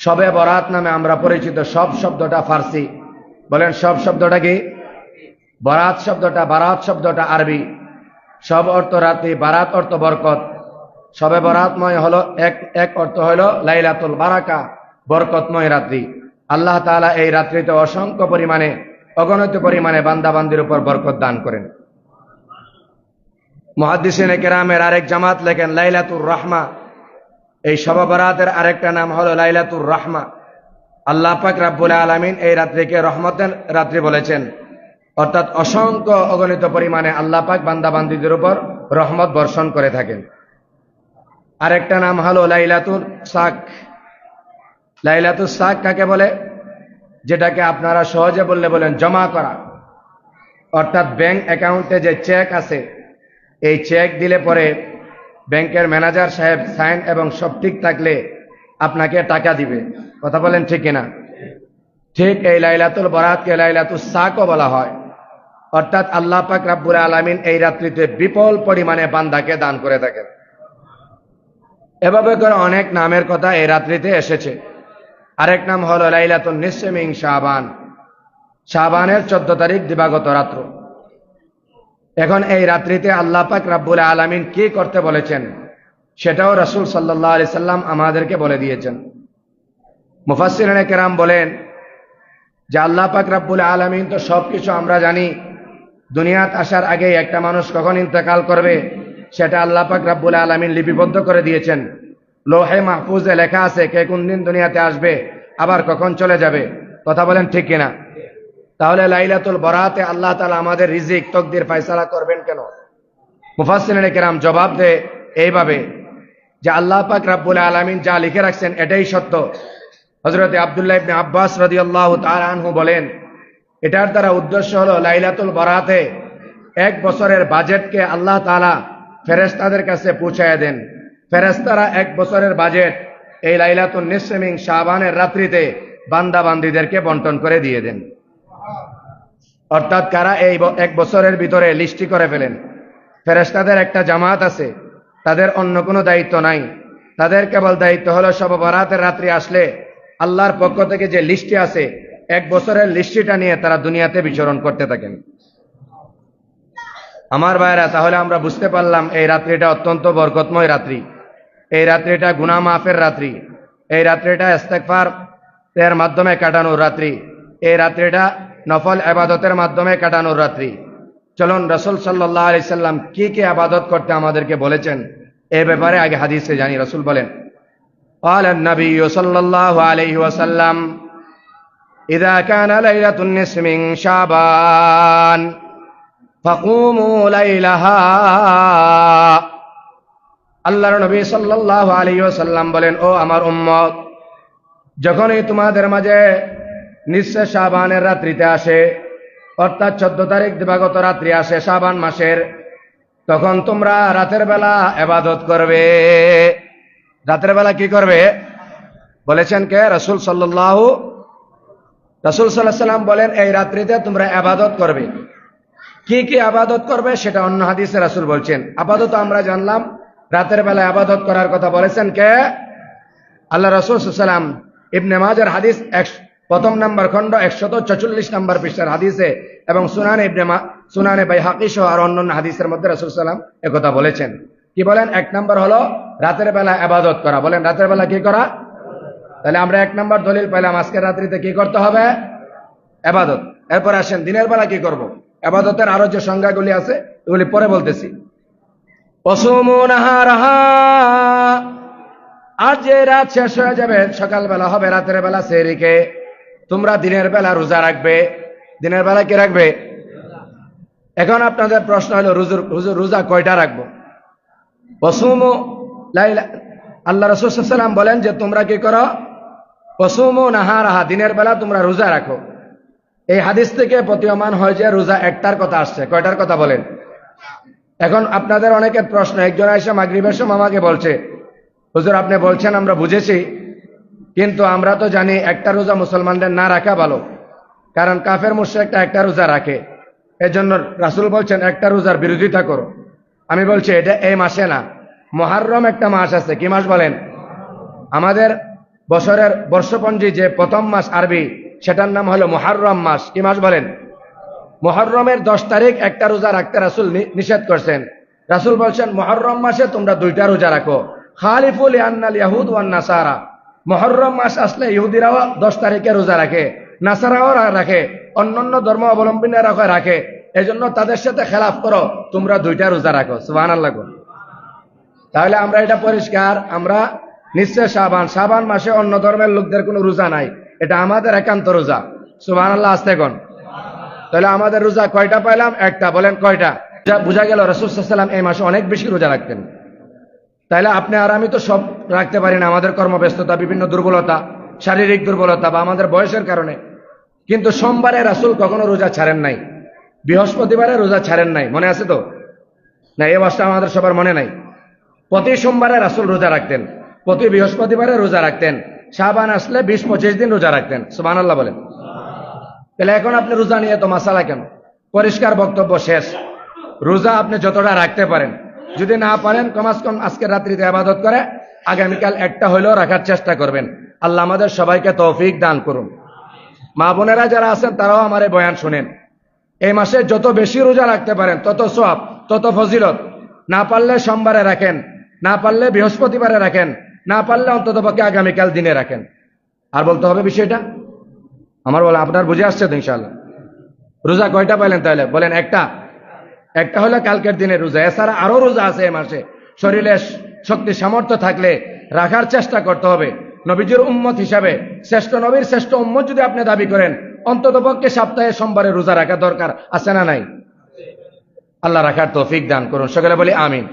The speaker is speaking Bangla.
শবে বরাত নামে আমরা পরিচিত। সব শব্দটা ফার্সি। বলেন সব শব্দটা কি? বরাত শব্দটা, বারাত শব্দটা আরবি। সব অর্থ রাত্রি, বারাত অর্থ বরকত। শবে বরাতময় হলো এক অর্থ হলো লাইলাতুল বারাকা, বরকতময় রাত্রি। আল্লাহ তাআলা এই রাত্রিতে অসংখ্য পরিমাণে, অগণিত পরিমাণে বান্দাবান্দির উপর বরকত দান করেন। মুহাদ্দিসিনে কেরামের আরেক জামাত লেখেন লাইলাতুর রাহমা। এই শবে বরাতের আরেকটা নাম হলো লাইলাতুর রাহমা। আল্লাহ পাক রব্বুল আলামিন এই রাত্রিকে রহমতের রাত্রি বলেছেন, অর্থাৎ অসংখ্য অগণিত পরিমাণে আল্লাহ পাক বান্দাবান্দিদের উপর রহমত বর্ষণ করে থাকেন। আরেকটা নাম হলো লাইলাতুল সাক। লাইলাতুল সাক কাকে বলে? যেটাকে আপনারা সহজে বললে বলেন জমা করা। অর্থাৎ ব্যাংক অ্যাকাউন্টে যে চেক আছে, এই চেক দিলে পরে ব্যাংকের ম্যানেজার সাহেব সাইন এবং সব ঠিক থাকলে আপনাকে টাকা দিবে। কথা বলেন ঠিক কিনা? ঠিক এই লাইলাতুল বরাতকে লাইলাতুল সাকও বলা হয়। অর্থাৎ আল্লাহ পাক রব্বুল আলামিন এই রাত্রিতে বিপুল পরিমাণে বান্দাকে দান করে থাকেন। এভাবে করে অনেক নামের কথা এই রাত্রিতে এসেছে। আরেক নাম হলো লাইলাতুন নিসফি মিন শাবান। শাবানের 14 তারিখ দিবাগত রাত্র। এখন এই রাত্রিতে আল্লাহ পাক রব্বুল আলামিন কি করতে বলেছেন সেটাও রাসূল সাল্লাল্লাহু আলাইহি সাল্লাম আমাদেরকে বলে দিয়েছেন। মুফাসসিরিনে কেরাম বলেন যে আল্লাহ পাক রব্বুল আলামিন তো সবকিছু আমরা জানি। দুনিয়াত আসার আগে একটা মানুষ কখন ইন্তেকাল করবে সেটা আল্লাহ পাক রব্বুল আলামিন লিপিবদ্ধ করে দিয়েছেন। লৌহে মাহফুজে লেখা আছে কে কোন দিন দুনিয়াতে আসবে, আবার কখন চলে যাবে। কথা বলেন ঠিক কিনা? তাহলে লাইলাতুল বরাতে আল্লাহ তাআলা আমাদের রিজিক তকদির ফয়সালা করবেন কেন? মুফাসসিরিনে কেরাম জবাব দেয় এইভাবে যে আল্লাহ পাক রব্বুল আলামিন যা লিখে রাখছেন এটাই সত্য। হযরত আব্দুল্লাহ ইবনে আব্বাস রাদিয়াল্লাহু তাআলা আনহু বলেন, এটার দ্বারা উদ্দেশ্য হলো লাইলাতুল বরাতে 1 বছরের বাজেটকে আল্লাহ তাআলা ফেরেশতাদের কাছে পৌঁছায় দেন। ফেরেশতারা 1 বছরের বাজেট এই লাইলাতুন নিসফি মিন শাবানের রাত্রিতে বান্দা বান্দীদেরকে বন্টন করে দিয়ে দেন। অর্থাৎ কারা এই 1 বছরের ভিতরে লিস্টি করে ফেলেন। ফেরেশতাদের একটা জামাত আছে, তাদের অন্য কোনো দায়িত্ব নাই। তাদের কেবল দায়িত্ব হলো শবে বরাতের রাত্রি আসলে আল্লাহর পক্ষ থেকে যে লিস্টি আছে 1 বছরের লিস্টিটা নিয়ে তারা দুনিয়াতে বিচরণ করতে থাকেন। আমার ভাইরা, তাহলে আমরা বুঝতে পারলাম এই রাত্রিটা অত্যন্ত বরকতময় রাত্রি। এই রাত্রিটা গুনাহ মাফের রাত্রি। এই রাত্রিটা ইস্তেগফার এর মাধ্যমে কাটানোর রাত্রি। এই রাত্রিটা নফল ইবাদতের মাধ্যমে কাটানোর রাত্রি। চলুন রাসূল সাল্লাল্লাহু আলাইহি সাল্লাম কি কি ইবাদত করতে আমাদেরকে বলেছেন এই ব্যাপারে আগে হাদিসে জানি। রাসূল বলেন, قال النبي صلى الله عليه وسلم إذا كان ليلة النصف من شعبان فقوموا ليلها। আল্লাহর নবী সাল্লাল্লাহু আলাইহি ওয়াসাল্লাম বলেন, ও আমার উম্মত, যখনই তোমাদের মাঝে নিসফে শাবানের রাত্রিতে আসে, অর্থাৎ 14 তারিখ দিবাগত রাত্রি আসে শাবান মাসের, তখন তোমরা রাতের বেলা ইবাদত করবে। রাতের বেলা কি করবে বলেছেন কে? রাসূল সাল্লাল্লাহু আলাইহি সাল্লাম বলেন এই রাত্রিতে তোমরা ইবাদত করবে। কি কি ইবাদত করবে সেটা অন্য হাদিসে রাসূল বলছেন। আপাতত আমরা জানলাম রাতের বেলা ইবাদত করার কথা বলেছেন কে? আল্লাহ রাসূল সাল্লাল্লাহু আলাইহি ওয়াসাল্লাম। ইবনে মাজার হাদিস 1 নম্বর খণ্ড 144 নম্বর পৃষ্ঠার হাদিসে এবং সুনানে বাইহাকী সহ আর অন্যান্য হাদিসের মধ্যে রাসূল সাল্লাল্লাহু আলাইহি ওয়াসাল্লাম একথা বলেছেন। কি বলেন? 1 নম্বর হলো রাতের বেলা ইবাদত করা। বলেন রাতের বেলা কি করা? তাহলে আমরা 1 নম্বর দলিল পেলাম আজকের রাত্রিতে কি করতে হবে? ইবাদত। এরপর আসেন দিনের বেলা কি করব। ইবাদতের আরো যে সংজ্ঞাগুলি আছে এগুলি পরে বলতেছি। ওয়াসুমু নাহারাহা, আর যে রাত শেষ হয়ে যাবে সকালবেলা হবে রাতের বেলা সেহরিকে তোমরা দিনের বেলা রোজা রাখবে। দিনের বেলা কি রাখবে? এখন আপনাদের প্রশ্ন হলো রোজা কয়টা রাখবো? ওয়াসুমু লাইলা, আল্লাহ রাসূল সাল্লাল্লাহু আলাইহি ওয়াসাল্লাম বলেন যে তোমরা কি করো? ওয়াসুমু নাহারাহা, দিনের বেলা তোমরা রোজা রাখো। এই হাদিস থেকে প্রতীয়মান হয় যে রোজা একটার কথা আসছে। কয়টার কথা বলেন? এখন আপনাদের অনেকের প্রশ্ন, একজন আয়েশা মাগরিবের সময় আমাকে বলছে, হুজুর আপনি বলছেন আমরা বুঝেছি, কিন্তু আমরা তো জানি একটা রোজা মুসলমানদের না রাখা ভালো, কারণ কাফের মুশরিকরা একটা রোজা রাখে। এজন্য রাসূল বলছেন একটা রোজার বিরোধিতা করো। আমি বলছি এটা এই মাসে না, মুহররম একটা মাস আছে। কি মাস বলেন? আমাদের বছরের বর্ষপঞ্জি যে প্রথম মাস আরবি, সেটার নাম হলো মুহররম মাস। কি মাস বলেন? মুহররমের 10 তারিখ একটা রোজা রাখতে রাসূল নিষেধ করছেন। রাসূল বলছেন মুহররম মাসে তোমরা 2টা রোজা রাখো। খালিফুল আন্নাল ইয়াহুদ ওয়ান নাসারা, মুহররম মাস আসলে ইহুদিরাও 10 তারিখে রোজা রাখে, নাসারাও রাখে, অন্যান্য ধর্ম অবলম্বীরা রাখে। এজন্য তাদের সাথে খেলাফ করো, তোমরা 2টা রোজা রাখো। সুবহানাল্লাহ। তাহলে আমরা এটা পরিষ্কার, আমরা নিশ্চয় শাবান মাসে অন্য ধর্মের লোকদের কোনো রোজা নাই, এটা আমাদের একান্ত রোজা। সুবহানাল্লাহ। আসতে কোন? তাহলে আমাদের রোজা কয়টা পাইলাম? একটা। বলেন কয়টা? বুঝা গেল রাসূল সাল্লাল্লাহু আলাইহি ওয়াসাল্লাম এই মাসে অনেক বেশি রোজা রাখতেন। তাহলে আপনি আর আমি তো সব রাখতে পারি না, আমাদের কর্মব্যস্ততা, বিভিন্ন দুর্বলতা, শারীরিক দুর্বলতা বা আমাদের বয়সের কারণে। কিন্তু সোমবারে রাসূল কখনো রোজা ছাড়েন নাই, বৃহস্পতিবারে রোজা ছাড়েন নাই। মনে আছে তো? না, এই মাসটা আমাদের সবার মনে নাই। প্রতি সোমবারে রাসূল রোজা রাখতেন, প্রতি বৃহস্পতিবারে রোজা রাখতেন, শাবান আসলে 20-25 দিন রোজা রাখতেন। সুবহানাল্লাহ বলেন। তাহলে এখন আপনি রোজা নিয়ে তো মাসালা কেন? পরিষ্কার বক্তব্য শেষ। রোজা আপনি যতটা রাখতে পারেন, যদি না পারেন কমাস কম আজকের রাত্রিতে ইবাদত করে আগামীকাল একটা হইলেও রাখার চেষ্টা করবেন। আল্লাহ আমাদের সবাইকে তৌফিক দান করুন। মা বোনেরা যারা আছেন তারাও আমার এই বয়ান শুনেন। এই মাসে যত বেশি রোজা রাখতে পারেন তত সওয়াব, তত ফজিলত। না পারলে সোমবারে রাখেন, না পারলে বৃহস্পতিবারে রাখেন, না পারলে অন্ততপক্ষে আগামীকাল দিনে রাখেন। আর বলতে হবে বিষয়টা আমার বলে আপনার বুঝে আসছে তো ইনশাআল্লাহ। রোজা কয়টা পাইলেন তাহলে? বলেন একটা। একটা হলো কালকের দিনের রোজা। এছাড়া আরো রোজা আছে এই মাসে। শরীরে শক্তি সামর্থ্য থাকলে রাখার চেষ্টা করতে হবে। নবীজির উম্মত হিসাবে শ্রেষ্ঠ নবীর শ্রেষ্ঠ উম্মত যদি আপনি দাবি করেন, অন্ততপক্ষে সপ্তাহে সোমবারে রোজা রাখা দরকার আছে না নাই? আল্লাহ রাখার তৌফিক দান করুন। সকলে বলি আমিন।